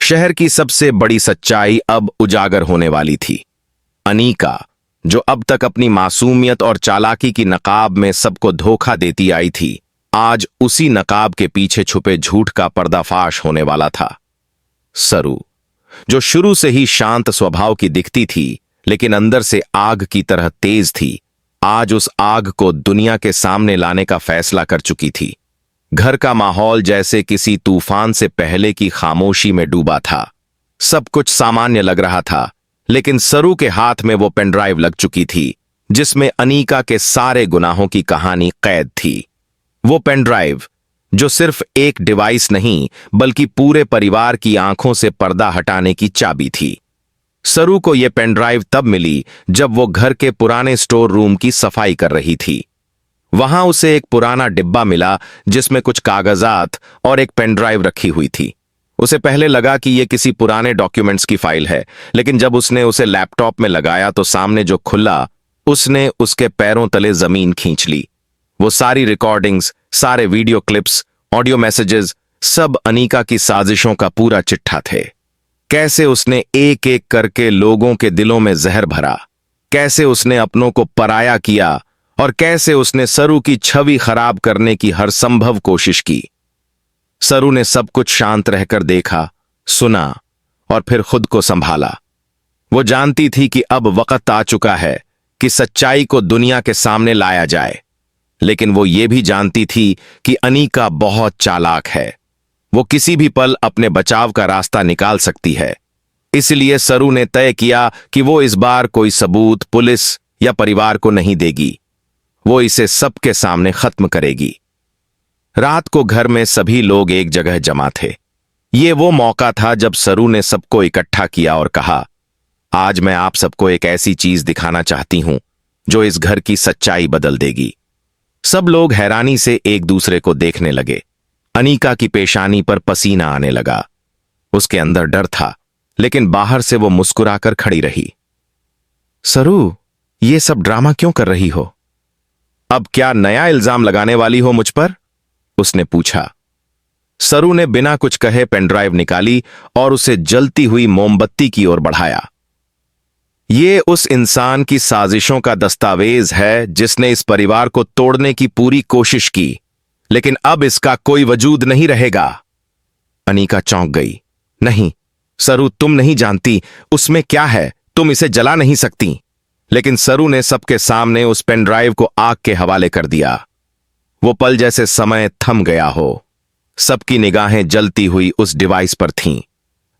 शहर की सबसे बड़ी सच्चाई अब उजागर होने वाली थी। अनीका, जो अब तक अपनी मासूमियत और चालाकी की नकाब में सबको धोखा देती आई थी, आज उसी नकाब के पीछे छुपे झूठ का पर्दाफाश होने वाला था। सरू, जो शुरू से ही शांत स्वभाव की दिखती थी लेकिन अंदर से आग की तरह तेज थी, आज उस आग को दुनिया के सामने लाने का फैसला कर चुकी थी। घर का माहौल जैसे किसी तूफान से पहले की खामोशी में डूबा था। सब कुछ सामान्य लग रहा था, लेकिन सरू के हाथ में वो पेनड्राइव लग चुकी थी जिसमें अनीका के सारे गुनाहों की कहानी कैद थी। वो पेनड्राइव जो सिर्फ एक डिवाइस नहीं बल्कि पूरे परिवार की आंखों से पर्दा हटाने की चाबी थी। सरू को यह पेनड्राइव तब मिली जब वो घर के पुराने स्टोर रूम की सफाई कर रही थी। वहां उसे एक पुराना डिब्बा मिला जिसमें कुछ कागजात और एक पेनड्राइव रखी हुई थी। उसे पहले लगा कि यह किसी पुराने डॉक्यूमेंट्स की फाइल है, लेकिन जब उसने उसे लैपटॉप में लगाया तो सामने जो खुला, उसने उसके पैरों तले जमीन खींच ली। वो सारी रिकॉर्डिंग्स, सारे वीडियो क्लिप्स, ऑडियो मैसेजेस, सब अनीका की साजिशों का पूरा चिट्ठा थे। कैसे उसने एक एक करके लोगों के दिलों में जहर भरा, कैसे उसने अपनों को पराया किया और कैसे उसने सरू की छवि खराब करने की हर संभव कोशिश की। सरू ने सब कुछ शांत रहकर देखा, सुना और फिर खुद को संभाला। वो जानती थी कि अब वक्त आ चुका है कि सच्चाई को दुनिया के सामने लाया जाए, लेकिन वो ये भी जानती थी कि अनीका बहुत चालाक है। वो किसी भी पल अपने बचाव का रास्ता निकाल सकती है। इसलिए सरू ने तय किया कि वो इस बार कोई सबूत पुलिस या परिवार को नहीं देगी। वो इसे सबके सामने खत्म करेगी। रात को घर में सभी लोग एक जगह जमा थे। ये वो मौका था जब सरू ने सबको इकट्ठा किया और कहा, आज मैं आप सबको एक ऐसी चीज दिखाना चाहती हूं जो इस घर की सच्चाई बदल देगी। सब लोग हैरानी से एक दूसरे को देखने लगे। अनीका की पेशानी पर पसीना आने लगा। उसके अंदर डर था, लेकिन बाहर से वो मुस्कुराकर खड़ी रही। सरू, ये सब ड्रामा क्यों कर रही हो? अब क्या नया इल्जाम लगाने वाली हो मुझ पर? उसने पूछा। सरू ने बिना कुछ कहे पेनड्राइव निकाली और उसे जलती हुई मोमबत्ती की ओर बढ़ाया। ये उस इंसान की साजिशों का दस्तावेज है जिसने इस परिवार को तोड़ने की पूरी कोशिश की, लेकिन अब इसका कोई वजूद नहीं रहेगा। अनीका चौंक गई। नहीं सरू, तुम नहीं जानती उसमें क्या है, तुम इसे जला नहीं सकती। लेकिन सरू ने सबके सामने उस पेनड्राइव को आग के हवाले कर दिया। वो पल जैसे समय थम गया हो। सबकी निगाहें जलती हुई उस डिवाइस पर थीं।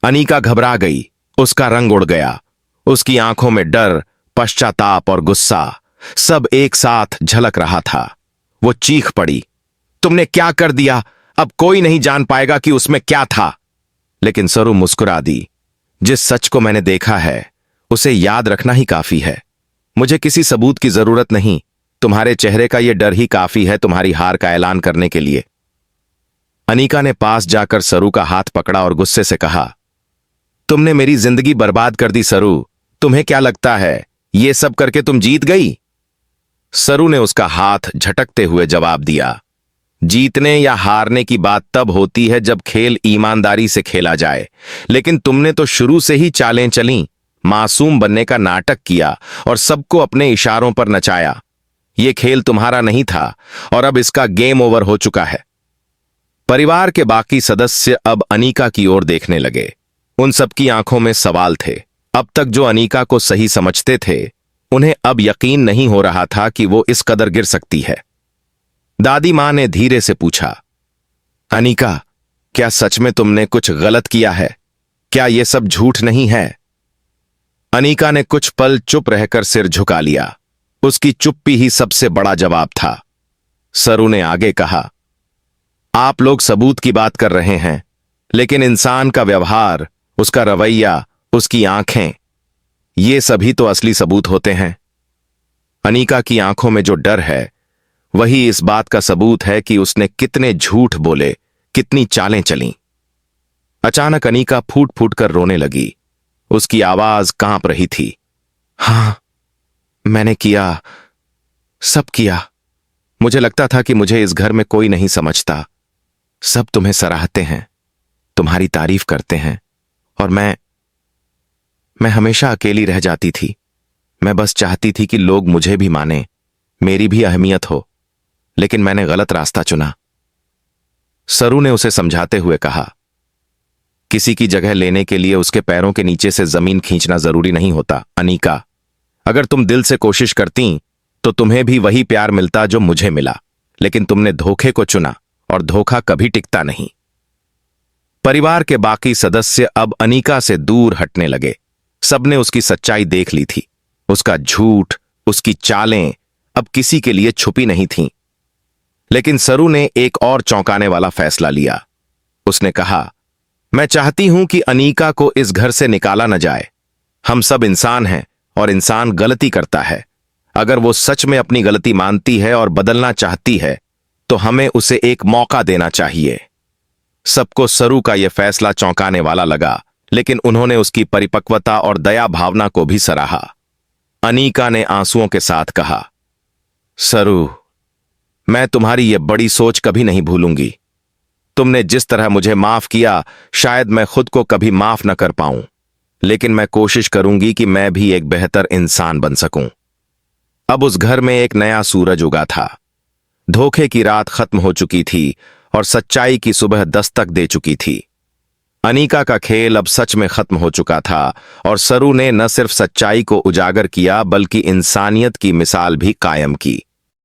अनीका घबरा गई। उसका रंग उड़ गया। उसकी आंखों में डर, पश्चाताप और गुस्सा सब एक साथ झलक रहा था। वो चीख पड़ी, तुमने क्या कर दिया? अब कोई नहीं जान पाएगा कि उसमें क्या था। लेकिन सरू मुस्कुरा दी। जिस सच को मैंने देखा है उसे याद रखना ही काफी है। मुझे किसी सबूत की जरूरत नहीं। तुम्हारे चेहरे का यह डर ही काफी है तुम्हारी हार का ऐलान करने के लिए। अनीका ने पास जाकर सरू का हाथ पकड़ा और गुस्से से कहा, तुमने मेरी जिंदगी बर्बाद कर दी सरू। तुम्हें क्या लगता है ये सब करके तुम जीत गई? सरू ने उसका हाथ झटकते हुए जवाब दिया, जीतने या हारने की बात तब होती है जब खेल ईमानदारी से खेला जाए। लेकिन तुमने तो शुरू से ही चालें चलीं, मासूम बनने का नाटक किया और सबको अपने इशारों पर नचाया। यह खेल तुम्हारा नहीं था और अब इसका गेम ओवर हो चुका है। परिवार के बाकी सदस्य अब अनीका की ओर देखने लगे। उन सबकी आंखों में सवाल थे। अब तक जो अनीका को सही समझते थे, उन्हें अब यकीन नहीं हो रहा था कि वो इस कदर गिर सकती है। दादी मां ने धीरे से पूछा, अनीका, क्या सच में तुमने कुछ गलत किया है? क्या यह सब झूठ नहीं है? अनीका ने कुछ पल चुप रहकर सिर झुका लिया। उसकी चुप्पी ही सबसे बड़ा जवाब था। सरू ने आगे कहा, आप लोग सबूत की बात कर रहे हैं, लेकिन इंसान का व्यवहार, उसका रवैया, उसकी आंखें, ये सभी तो असली सबूत होते हैं। अनीका की आंखों में जो डर है वही इस बात का सबूत है कि उसने कितने झूठ बोले, कितनी चालें चलीं। अचानक अनीका फूट फूट कर रोने लगी। उसकी आवाज कांप रही थी। हां, मैंने किया, सब किया। मुझे लगता था कि मुझे इस घर में कोई नहीं समझता। सब तुम्हें सराहते हैं, तुम्हारी तारीफ करते हैं और मैं हमेशा अकेली रह जाती थी। मैं बस चाहती थी कि लोग मुझे भी माने, मेरी भी अहमियत हो, लेकिन मैंने गलत रास्ता चुना। सरू ने उसे समझाते हुए कहा, किसी की जगह लेने के लिए उसके पैरों के नीचे से जमीन खींचना जरूरी नहीं होता अनीका। अगर तुम दिल से कोशिश करती तो तुम्हें भी वही प्यार मिलता जो मुझे मिला, लेकिन तुमने धोखे को चुना और धोखा कभी टिकता नहीं। परिवार के बाकी सदस्य अब अनीका से दूर हटने लगे। सबने उसकी सच्चाई देख ली थी। उसका झूठ, उसकी चालें अब किसी के लिए छुपी नहीं थीं। लेकिन सरू ने एक और चौंकाने वाला फैसला लिया। उसने कहा, मैं चाहती हूं कि अनीका को इस घर से निकाला न जाए। हम सब इंसान हैं और इंसान गलती करता है। अगर वो सच में अपनी गलती मानती है और बदलना चाहती है तो हमें उसे एक मौका देना चाहिए। सबको सरू का यह फैसला चौंकाने वाला लगा, लेकिन उन्होंने उसकी परिपक्वता और दया भावना को भी सराहा। अनीका ने आंसुओं के साथ कहा, सरू, मैं तुम्हारी यह बड़ी सोच कभी नहीं भूलूंगी। तुमने जिस तरह मुझे माफ किया, शायद मैं खुद को कभी माफ न कर पाऊं, लेकिन मैं कोशिश करूंगी कि मैं भी एक बेहतर इंसान बन सकूं। अब उस घर में एक नया सूरज उगा था। धोखे की रात खत्म हो चुकी थी और सच्चाई की सुबह दस्तक दे चुकी थी। अनीका का खेल अब सच में खत्म हो चुका था और सरू ने न सिर्फ सच्चाई को उजागर किया बल्कि इंसानियत की मिसाल भी कायम की।